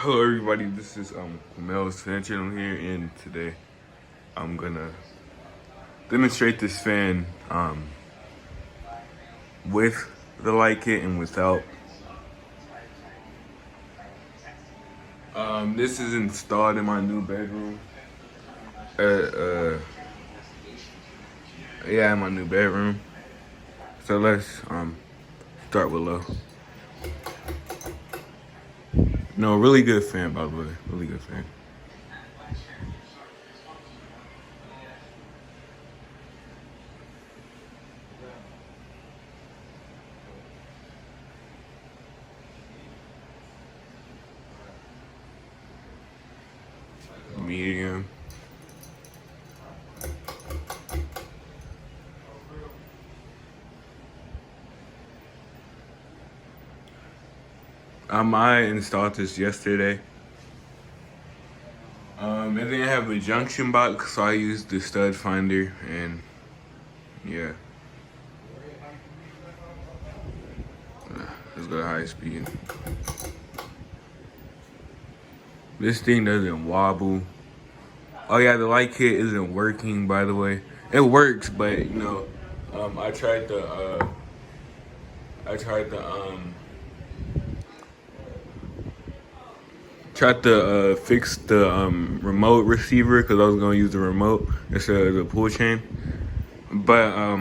Hello everybody, this is Mel's fan channel here, and today I'm gonna demonstrate this fan with the light kit and without. This is installed in my new bedroom. Yeah, in my new bedroom. So let's start with low. No, really good fan, by the way. Really good fan. Medium. I installed this yesterday. It didn't have a junction box, so I used the stud finder, and yeah. Let's go to high speed. This thing doesn't wobble. Oh yeah, the light kit isn't working, by the way. It works, but you know, I tried to fix the remote receiver because I was gonna use the remote instead of the pull chain. But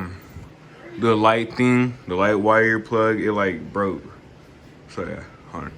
the light thing, the light wire plug, it like broke. So yeah, hold on.